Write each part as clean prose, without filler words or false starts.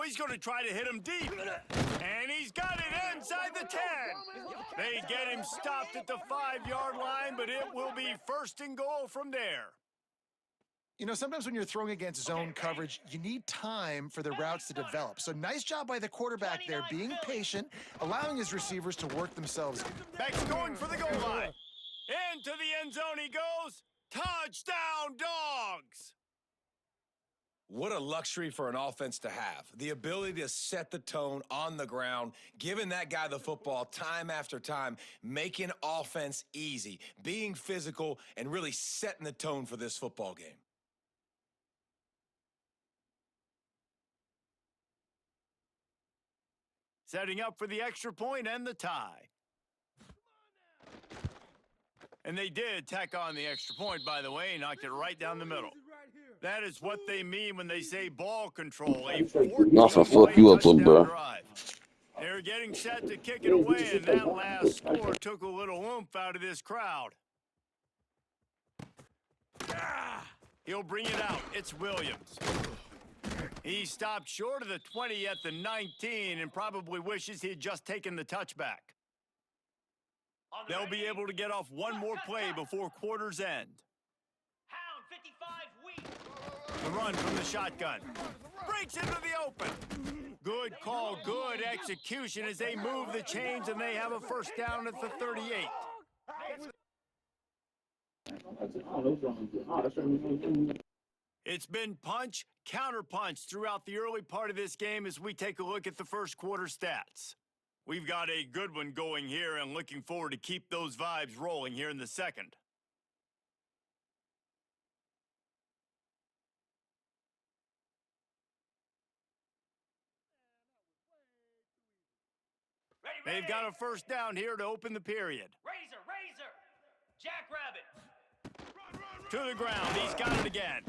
throw. He's going to try to hit him deep. And he's got it inside the 10. They get him stopped at the 5-yard line, but it will be 1st and goal from there. You know, sometimes when you're throwing against zone coverage, you need time for the routes to develop. So nice job by the quarterback there, being patient, allowing his receivers to work themselves. Beck's going for the goal line. Into the end zone he goes. Touchdown, Dogs! What a luxury for an offense to have. The ability to set the tone on the ground, giving that guy the football time after time, making offense easy, being physical, and really setting the tone for this football game. Setting up for the extra point and the tie. And they did tack on the extra point, by the way, knocked it right down the middle. That is what they mean when they say ball control. A 14-play touchdown drive. They're getting set to kick it away, and that last score took a little oomph out of this crowd. He'll bring it out. It's Williams. He stopped short of the 20 at the 19 and probably wishes he had just taken the touchback. They'll be able to get off one more play before quarter's end. The run from the shotgun. Breaks into the open. Good call, good execution as they move the chains and they have a 1st down at the 38. It's been punch, counter-punch throughout the early part of this game as we take a look at the 1st quarter stats. We've got a good one going here and looking forward to keep those vibes rolling here in the 2nd. They've got a 1st down here to open the period. Razor, Jackrabbit. To the ground, he's got it again.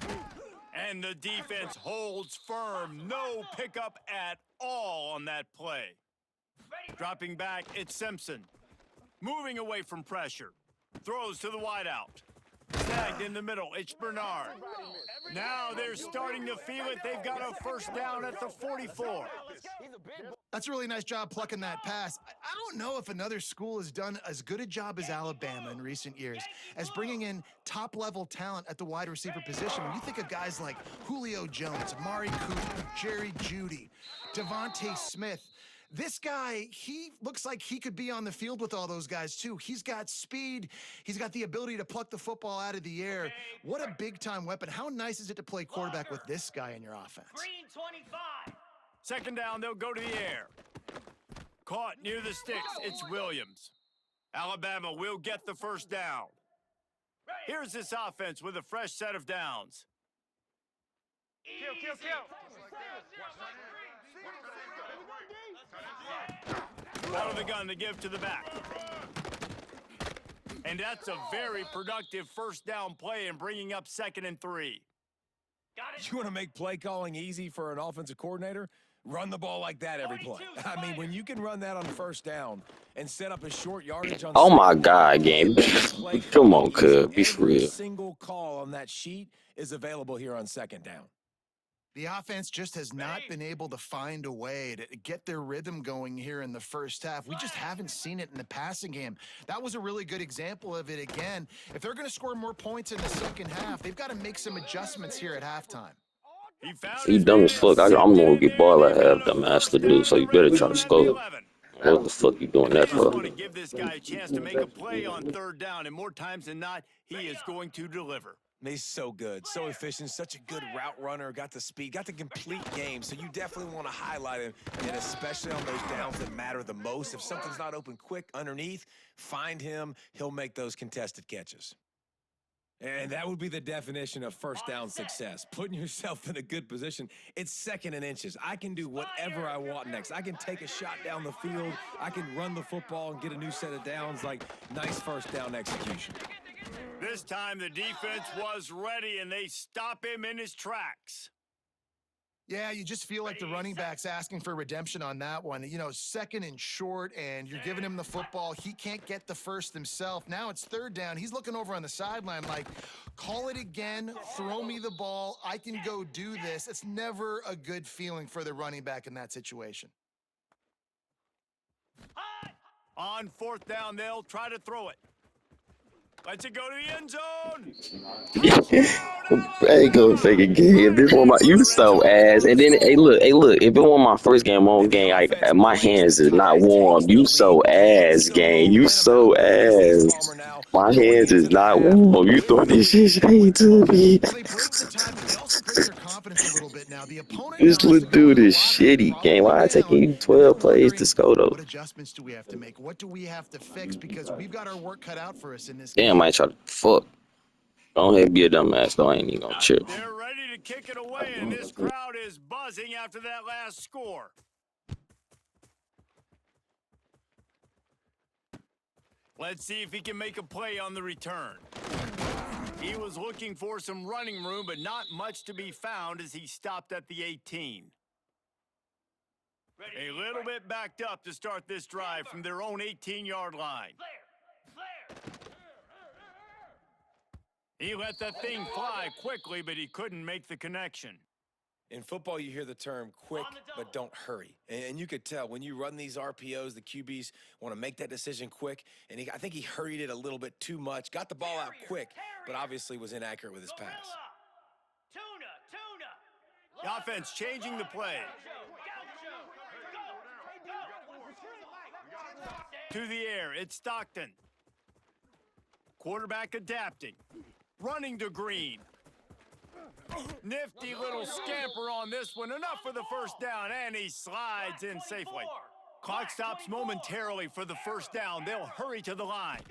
And the defense holds firm. No pickup at all on that play. Dropping back, it's Simpson. Moving away from pressure. Throws to the wideout. Snagged in the middle, it's Bernard. Now they're starting to feel it. They've got a 1st down at the 44. That's a really nice job plucking that pass. I don't know if another school has done as good a job as Alabama in recent years as bringing in top-level talent at the wide receiver position. When you think of guys like Julio Jones, Amari Cooper, Jerry Jeudy, Devontae Smith, this guy, he looks like he could be on the field with all those guys, too. He's got speed. He's got the ability to pluck the football out of the air. What a big-time weapon. How nice is it to play quarterback with this guy in your offense? Green 25. 2nd down, they'll go to the air. Caught near the sticks, it's Williams. Alabama will get the 1st down. Here's this offense with a fresh set of downs. Kill. Out of the gun to give to the back. And that's a very productive 1st down play and bringing up 2nd and 3. You want to make play calling easy for an offensive coordinator? Run the ball like that every play. I mean, when you can run that on 1st down and set up a short yardage on... Oh my God, game. Come on, cuz. Be for real. Every single call on that sheet is available here on 2nd down. The offense just has not been able to find a way to get their rhythm going here in the 1st half. We just haven't seen it in the passing game. That was a really good example of it again. If they're going to score more points in the 2nd half, they've got to make some adjustments here at halftime. You dumb as fuck. I'm gonna get ball at half, dumbass to do, so you better try to score. What the fuck you doing that for? Want to give this guy a chance to make a play on 3rd down, and more times than not, he is going to deliver. He's so good, so efficient, such a good route runner, got the speed, got the complete game, so you definitely want to highlight him, and especially on those downs that matter the most. If something's not open quick underneath, find him, he'll make those contested catches. And that would be the definition of 1st down success, putting yourself in a good position. It's 2nd and inches. I can do whatever I want next. I can take a shot down the field. I can run the football and get a new set of downs. Like, nice 1st down execution. This time the defense was ready, and they stop him in his tracks. Yeah, you just feel like the running back's asking for redemption on that one. You know, second and short, and you're giving him the football. He can't get the first himself. Now it's third down. He's looking over on the sideline like, call it again, throw me the ball. I can go do this. It's never a good feeling for the running back in that situation. On fourth down, they'll try to throw it. Let's it go to the end zone. I ain't gonna fake it, game. If this one my you so ass, and then hey look, if it wasn't my first game on game, my hands is not warm. You so ass, game. You so ass. My hands is not warm. You throw this shit straight to me. Well, they break the tie, but they also break their confidence a little bit now. The opponent This knows to little go to dude the is locker room shitty, game. probably Why I taking down, you and they're 12 plays to wondering, score though? what adjustments do we have to make? What do we have to fix? Because we've got our work cut out for us in this Damn, game. I try to fuck. Don't ahead be a dumbass though. I ain't even gonna chill. They're ready to kick it away, and this crowd is buzzing after that last score. Let's see if he can make a play on the return. He was looking for some running room, but not much to be found as he stopped at the 18. A little bit backed up to start this drive from their own 18-yard line. He let that thing fly quickly, but he couldn't make the connection. In football, you hear the term quick, but don't hurry. And you could tell when you run these RPOs, the QBs want to make that decision quick. And I think he hurried it a little bit too much, got the ball out quick, but obviously was inaccurate with his pass. The offense changing the play. To the air, it's Stockton. Quarterback adapting. Running to Green. Nifty little scamper on this one. Enough for the first down, and he slides in safely. Clock stops momentarily for the first down. They'll hurry to the line.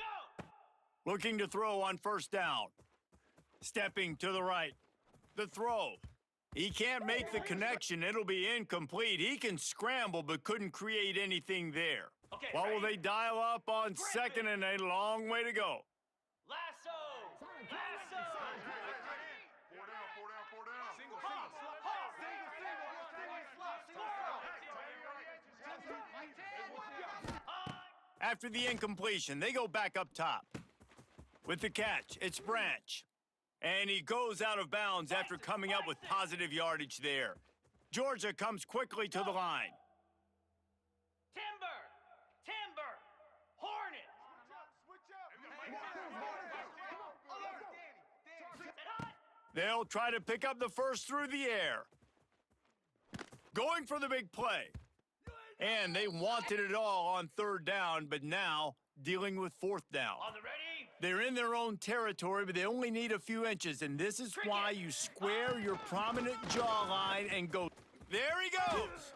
Looking to throw on first down. Stepping to the right. The throw. He can't make the connection. It'll be incomplete. He can scramble, but couldn't create anything there. What will they dial up on second and a long way to go? After the incompletion, they go back up top. With the catch, it's Branch. And he goes out of bounds after coming up with positive yardage there. Georgia comes quickly to the line. Timber, Hornet. They'll try to pick up the first through the air. Going for the big play. And they wanted it all on third down, but now dealing with fourth down. They're in their own territory, but they only need a few inches, and this is why you square your prominent jawline and go. There he goes.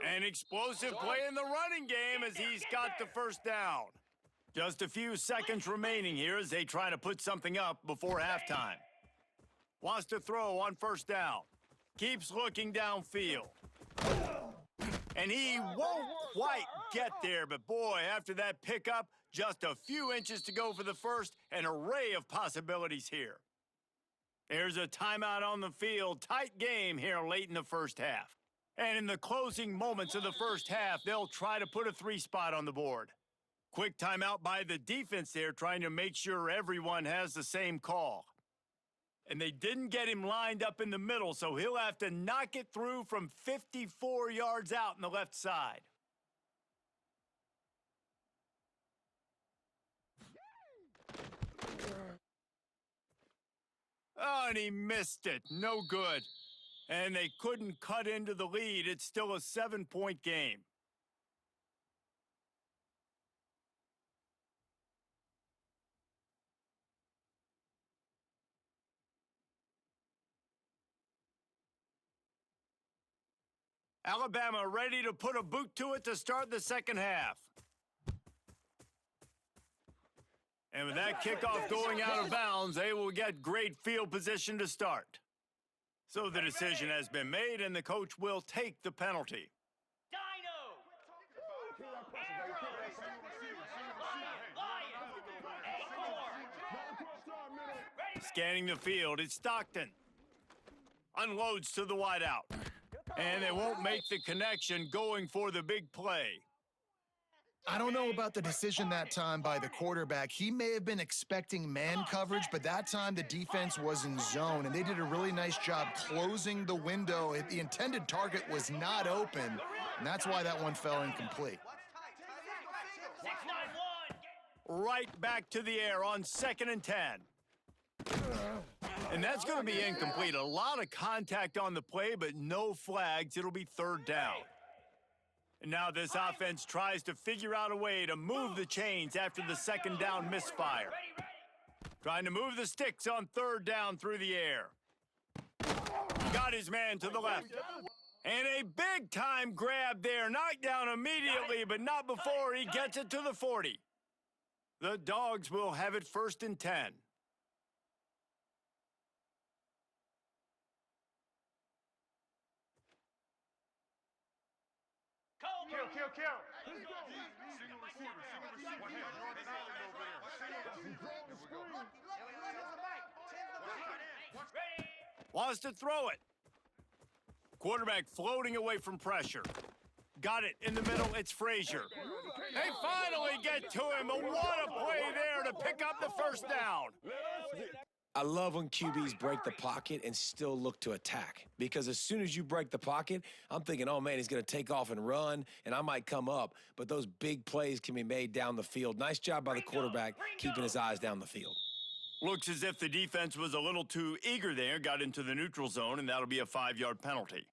An explosive play in the running game as he's got the first down. Just a few seconds remaining here as they try to put something up before halftime. Wants to throw on first down. Keeps looking downfield. And he won't quite get there, but boy, after that pickup, just a few inches to go for the first, an array of possibilities here. There's a timeout on the field. Tight game here late in the first half. And in the closing moments of the first half, they'll try to put a 3-spot on the board. Quick timeout by the defense there, trying to make sure everyone has the same call. And they didn't get him lined up in the middle, so he'll have to knock it through from 54 yards out on the left side. Oh, and he missed it. No good. And they couldn't cut into the lead. It's still a 7-point game. Alabama ready to put a boot to it to start the second half. And with that kickoff going out of bounds, they will get great field position to start. So the decision has been made, and the coach will take the penalty. Scanning the field, it's Stockton. Unloads to the wideout. And they won't make the connection going for the big play. I don't know about the decision that time by the quarterback. He may have been expecting man coverage, but that time the defense was in zone, and they did a really nice job closing the window. The intended target was not open, and that's why that one fell incomplete. Right back to the air on 2nd and 10. And that's going to be incomplete. A lot of contact on the play, but no flags. It'll be 3rd down. And now this offense tries to figure out a way to move the chains after the 2nd down misfire. Trying to move the sticks on 3rd down through the air. Got his man to the left. And a big-time grab there. Knocked down immediately, but not before he gets it to the 40. The Dogs will have it 1st and 10. Kill. Wants to throw it. Quarterback floating away from pressure. Got it in the middle. It's Frazier. They finally get to him, but what a play there to pick up the 1st down. I love when QBs break the pocket and still look to attack, because as soon as you break the pocket, I'm thinking, oh, man, he's going to take off and run, and I might come up. But those big plays can be made down the field. Nice job by the quarterback keeping his eyes down the field. Looks as if the defense was a little too eager there, got into the neutral zone, and that'll be a 5-yard penalty.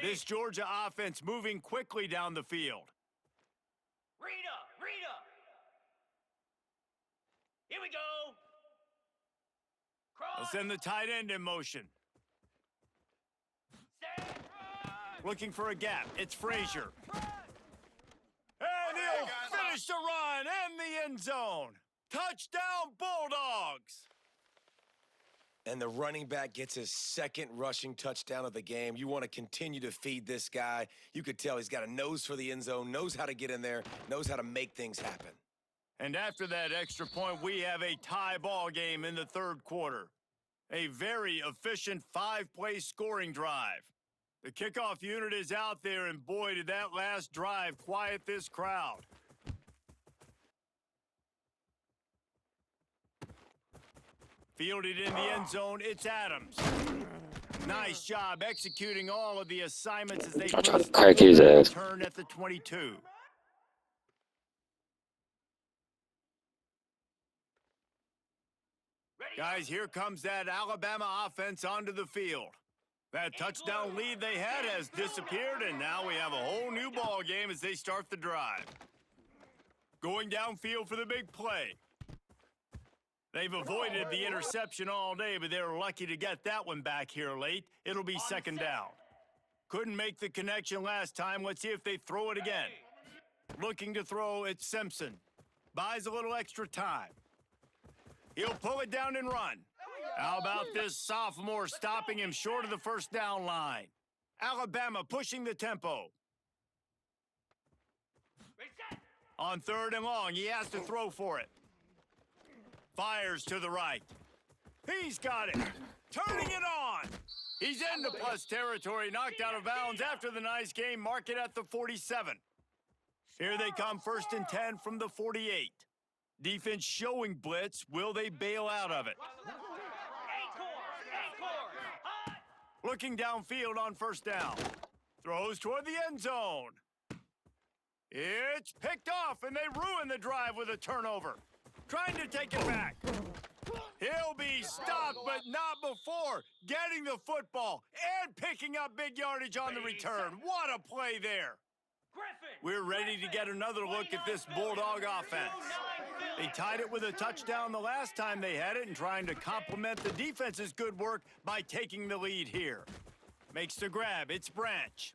This Georgia offense moving quickly down the field. Rita. Here we go. They'll send the tight end in motion. Looking for a gap. It's Frazier. And he'll finish the run in the end zone. Touchdown, Bulldogs. And the running back gets his 2nd rushing touchdown of the game. You want to continue to feed this guy. You could tell he's got a nose for the end zone, knows how to get in there, knows how to make things happen. And after that extra point, we have a tie ball game in the 3rd quarter. A very efficient 5-play scoring drive. The kickoff unit is out there, and boy, did that last drive quiet this crowd. Fielded in the end zone, it's Adams. Nice job executing all of the assignments as they I tried to crack his ass. turn at the 22. Guys, here comes that Alabama offense onto the field. That touchdown lead they had has disappeared, and now we have a whole new ball game as they start the drive. Going downfield for the big play. They've avoided the interception all day, but they're lucky to get that one back here late. It'll be 2nd down. Couldn't make the connection last time. Let's see if they throw it again. Looking to throw, it's Simpson. Buys a little extra time. He'll pull it down and run. How about this sophomore stopping him short of the 1st down line? Alabama pushing the tempo. On 3rd and long, he has to throw for it. Fires to the right. He's got it. Turning it on. He's into plus territory, knocked out of bounds after the nice game. Mark it at the 47. Here they come, 1st and 10 from the 48. Defense showing blitz. Will they bail out of it? Looking downfield on 1st down. Throws toward the end zone. It's picked off, and they ruin the drive with a turnover. Trying to take it back. He'll be stopped, but not before getting the football and picking up big yardage on the return. What a play there. We're ready to get another look at this Bulldog offense. They tied it with a touchdown the last time they had it and trying to complement the defense's good work by taking the lead here. Makes the grab. It's Branch.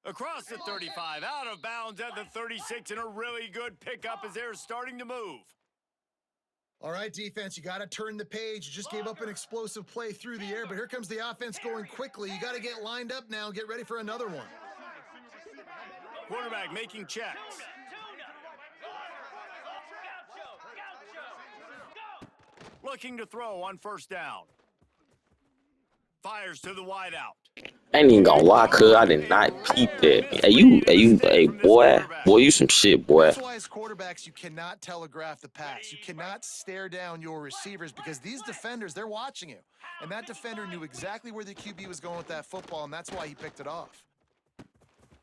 Across the 35, out of bounds at the 36, and a really good pickup as they're starting to move. All right, defense, you got to turn the page. You just gave up an explosive play through the air, but here comes the offense going quickly. You got to get lined up now, get ready for another one. Quarterback making checks. looking to throw on first down. Fires to the wideout. I ain't even gonna lie, cuz I did not peep that. Hey, boy, you some shit, boy. That's why as quarterbacks, you cannot telegraph the pass. You cannot stare down your receivers because these defenders, they're watching you. And that defender knew exactly where the QB was going with that football, and that's why he picked it off.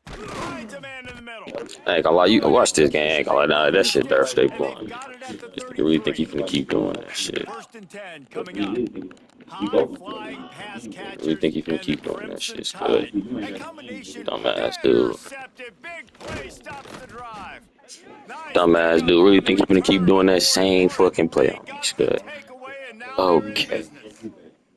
Finds a man in the middle. I ain't gonna lie, you watch this game. I ain't gonna lie, nah, that shit there stay blowing. This nigga really think he finna keep doing that shit. First and 10 coming up. High-flying pass catchers Really think he finna and the keep doing that Crimson shit, Tide. cuz. A combination Dumbass dude. intercepted. Big play stops the drive. Nice Dumbass pickup dude really on think the he finna keep return. doing that same fucking play They on me, got cuz. the takeaway, and now they're in Okay. business.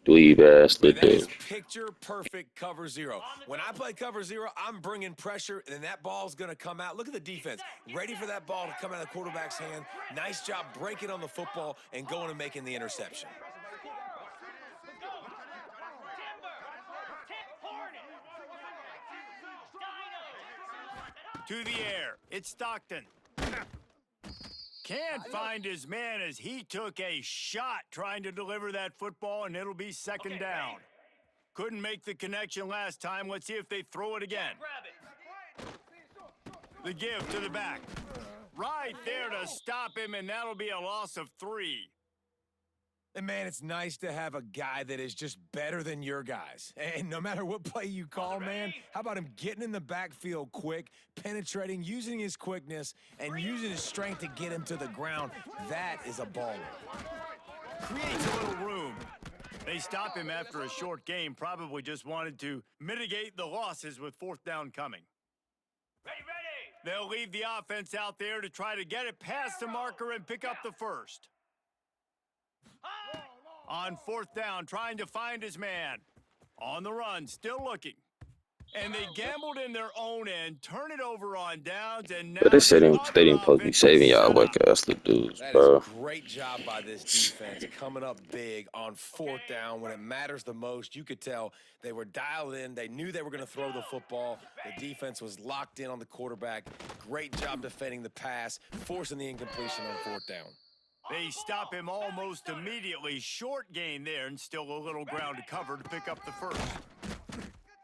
Dweeb ass Man, little that is dude. picture perfect cover zero. When I play cover zero, I'm bringing pressure, and that ball's going to come out. Look at the defense. Ready for that ball to come out of the quarterback's hand. Nice job breaking on the football and going and making the interception. To the air. It's Stockton. Can't find his man as he took a shot trying to deliver that football, and it'll be second down. Couldn't make the connection last time. Let's see if they throw it again. The give to the back. Right there to stop him, and that'll be a loss of 3. And, man, it's nice to have a guy that is just better than your guys. And no matter what play you call, man, how about him getting in the backfield quick, penetrating, using his quickness, and using his strength to get him to the ground? That is a baller. Creates a little room. They stop him after a short game, probably just wanted to mitigate the losses with fourth down coming. Ready, ready. They'll leave the offense out there to try to get it past the marker and pick up the first. On fourth down, trying to find his man. On the run, still looking. And they gambled in their own end, turn it over on downs, and now But they said the they other didn't supposed to be offense saving is y'all set wake up. ass little dudes, That bro. is a great job by this defense, coming up big on fourth down when it matters the most. You could tell they were dialed in. They knew they were going to throw the football. The defense was locked in on the quarterback. Great job defending the pass, forcing the incompletion on fourth down. They stop him almost immediately. Short gain there, and still a little ground to cover to pick up the first.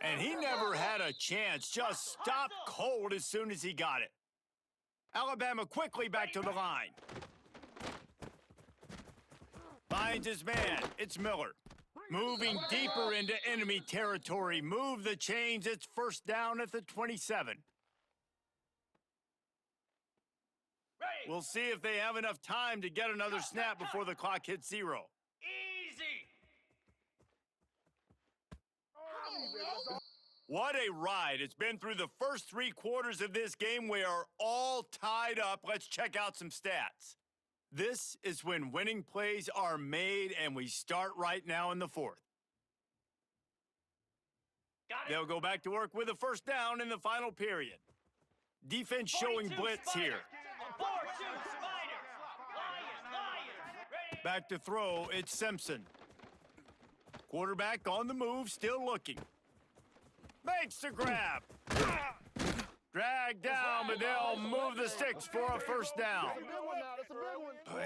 And he never had a chance. Just stopped cold as soon as he got it. Alabama quickly back to the line. Finds his man. It's Miller. Moving deeper into enemy territory. Move the chains. It's first down at the 27. We'll see if they have enough time to get another snap before the clock hits 0. Easy. What a ride. It's been through the first 3 quarters of this game. We are all tied up. Let's check out some stats. This is when winning plays are made, and we start right now in the 4th. They'll go back to work with a first down in the final period. Defense showing blitz here. 4-2 Spider. Lions. Ready. Back to throw, it's Simpson. Quarterback on the move, still looking. Makes the grab. Drag down, but they'll move the sticks for a first down.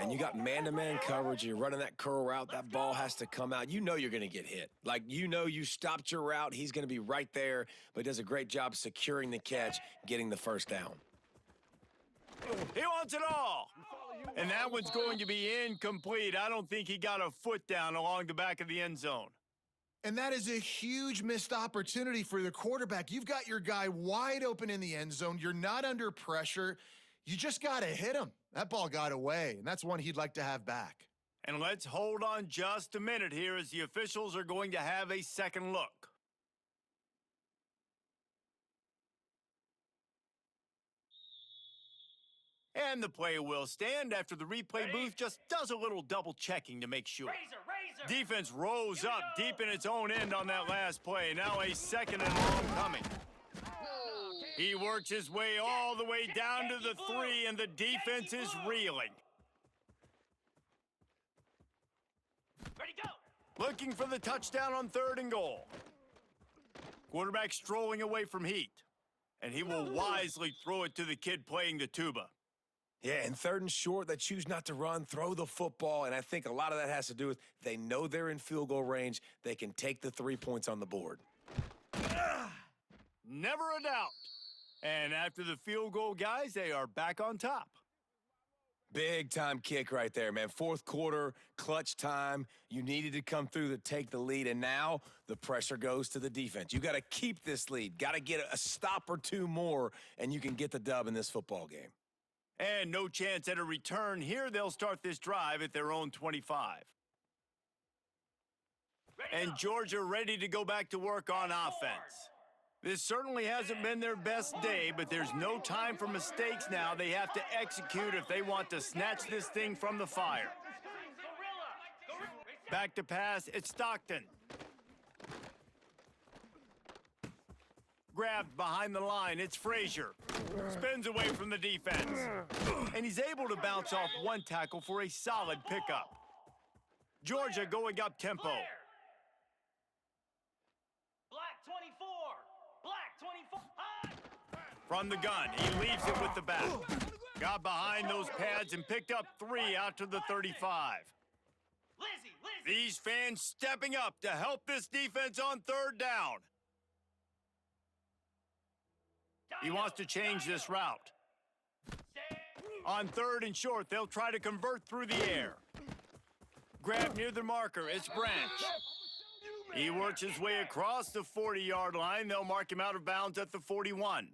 And you got man-to-man coverage. You're running that curl route. That ball has to come out. You know you're going to get hit. Like, you know you stopped your route. He's going to be right there, but he does a great job securing the catch, getting the first down. He wants it all. And that one's going to be incomplete. I don't think he got a foot down along the back of the end zone. And that is a huge missed opportunity for the quarterback. You've got your guy wide open in the end zone. You're not under pressure. You just got to hit him. That ball got away, and that's one he'd like to have back. And let's hold on just a minute here as the officials are going to have a second look. And the play will stand after the replay booth just does a little double checking to make sure. Razor. Defense rose up deep in its own end on that last play. Now a second and long coming. He works his way all the way down to the 3, and the defense is reeling. Ready, go. Looking for the touchdown on 3rd and goal. Quarterback strolling away from heat. And he will wisely throw it to the kid playing the tuba. Yeah, and 3rd and short, they choose not to run, throw the football, and I think a lot of that has to do with they know they're in field goal range. They can take the 3 points on the board. Never a doubt. And after the field goal, guys, they are back on top. Big time kick right there, man. 4th quarter, clutch time. You needed to come through to take the lead, and now the pressure goes to the defense. You got to keep this lead. Got to get a stop or 2 more, and you can get the dub in this football game. And no chance at a return here. They'll start this drive at their own 25. And Georgia ready to go back to work on offense. This certainly hasn't been their best day, but there's no time for mistakes now. They have to execute if they want to snatch this thing from the fire. Back to pass, it's Stockton. Grabbed behind the line, it's Frazier. Spins away from the defense. And he's able to bounce off 1 tackle for a solid pickup. Georgia going up tempo. Black 24. Black 24. From the gun, he leaves it with the back. Got behind those pads and picked up 3 out to the 35. Lizzie. These fans stepping up to help this defense on 3rd down. He wants to change this route. On 3rd and short, they'll try to convert through the air. Grab near the marker, it's Branch. He works his way across the 40-yard line. They'll mark him out of bounds at the 41.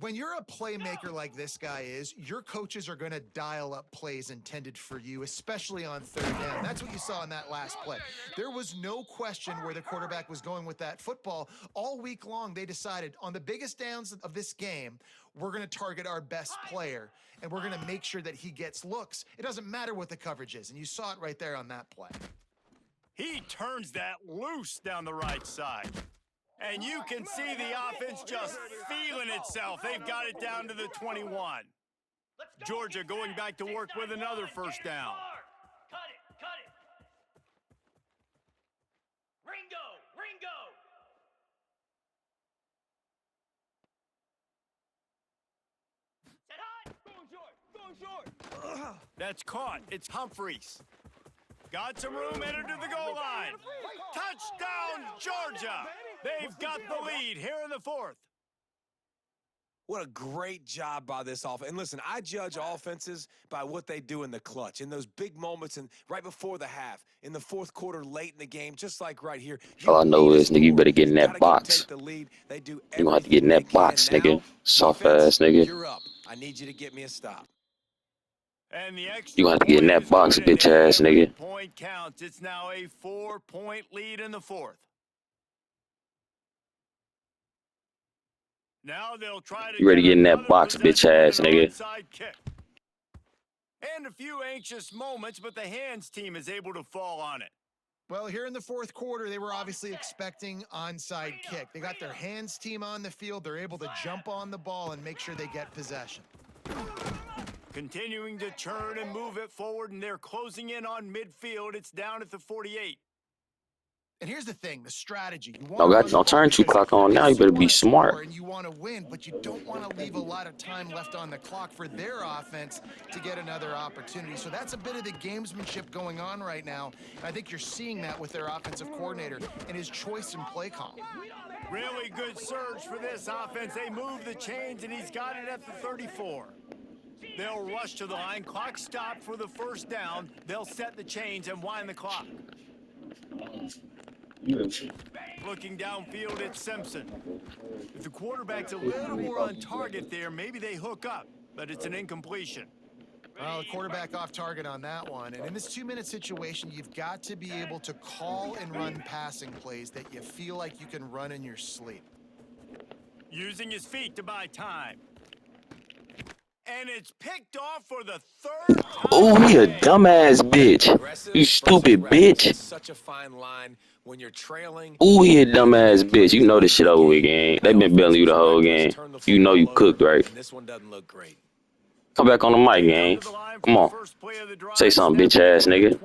When you're a playmaker like this guy is, your coaches are going to dial up plays intended for you, especially on 3rd down. That's what you saw in that last play. There was no question where the quarterback was going with that football. All week long, they decided on the biggest downs of this game, we're going to target our best player, and we're going to make sure that he gets looks. It doesn't matter what the coverage is, and you saw it right there on that play. He turns that loose down the right side. And you can see the offense just feeling itself. They've got it down to the 21. Georgia going back to work with another 1st down. Cut it. Ringo. Set high. Going short. That's caught. It's Humphreys. Got some room, entered to the goal line. Touchdown, Georgia. They've got the lead here in the 4th. What a great job by this offense. And listen, I judge offenses by what they do in the clutch, in those big moments and right before the half, in the 4th quarter, late in the game, just like right here. All I know is, nigga, you better get in that box. You gonna have to get in that box, nigga. Soft ass nigga. You're up. I need you to get me a stop. And the extra You gonna have to get in that box, bitch ass nigga. Point counts. It's now a 4-point lead in the 4th. Now they'll try to You ready to get in that box, bitch ass nigga. And a few anxious moments, but the hands team is able to fall on it. Well, here in the 4th quarter, they were obviously expecting onside kick. They got their hands team on the field. They're able to jump on the ball and make sure they get possession. Continuing to turn and move it forward, and they're closing in on midfield. It's down at the 48. And here's the thing, the strategy. Don't turn 2 clock on now. You better be smart. And you want to win, but you don't want to leave a lot of time left on the clock for their offense to get another opportunity. So that's a bit of the gamesmanship going on right now. And I think you're seeing that with their offensive coordinator and his choice in play call. Really good surge for this offense. They move the chains, and he's got it at the 34. They'll rush to the line. Clock stopped for the 1st down. They'll set the chains and wind the clock. Looking downfield, it's Simpson. If the quarterback's a little more on target there, maybe they hook up, but it's an incompletion. Well, the quarterback off target on that one. And in this 2-minute situation, you've got to be able to call and run passing plays that you feel like you can run in your sleep. Using his feet to buy time. And it's picked off for the 3rd time. Oh, he a dumbass bitch. You stupid bitch. Such a fine line when you're trailing. Ooh, he a dumbass bitch. You know this shit over with, gang. They been bailing you the whole game. You know you cooked, right? This one doesn't look great. Come back on the mic, gang. Come on. Say something, bitch ass nigga.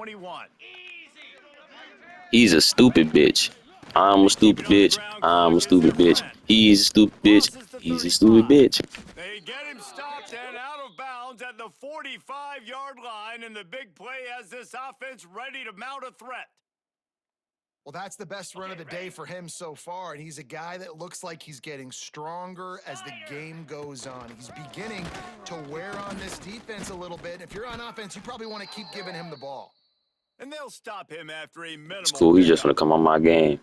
He's a stupid bitch. I'm a stupid bitch. I'm a stupid bitch. He's a stupid bitch. He's a stupid bitch. They get him stopped and out of bounds. 35-yard line, and the big play has this offense ready to mount a threat. Well, that's the best run of the day for him so far, and he's a guy that looks like he's getting stronger as the game goes on. He's beginning to wear on this defense a little bit. If you're on offense, you probably want to keep giving him the ball. And they'll stop him after a minimal It's cool. He just want pickup. to come on my game.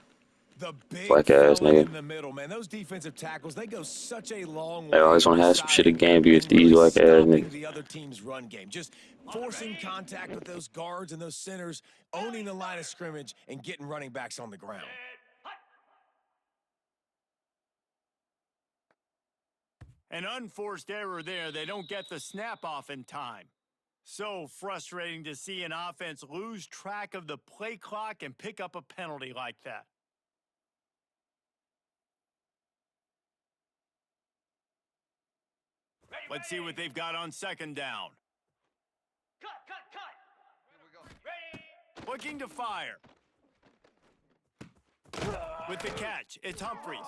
The big Black ass fella nigga. in the middle, man. Those defensive tackles, they go such a long way. They always want to have some shit again, be with these black ass stopping niggas. the other team's run game. Just forcing contact with those guards and those centers, owning the line of scrimmage, and getting running backs on the ground. An unforced error there. They don't get the snap off in time. So frustrating to see an offense lose track of the play clock and pick up a penalty like that. Let's see what they've got on second down. Cut, cut, cut. Ready. Looking to fire. With the catch, it's Humphries.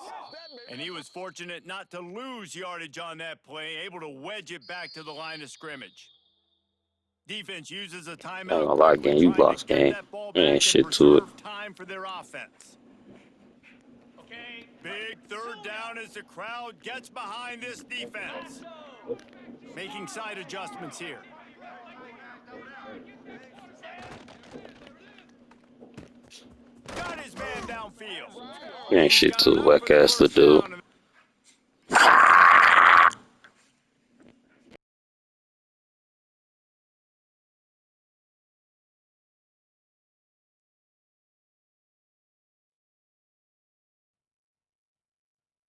And he was fortunate not to lose yardage on that play, able to wedge it back to the line of scrimmage. Defense uses a timeout. Not gonna lie, gang, you lost, gang. There ain't shit to it. Time for their offense. Okay. Big third down as the crowd gets behind this defense. Making side adjustments here. Got his man downfield. There ain't shit to it, whack ass to do.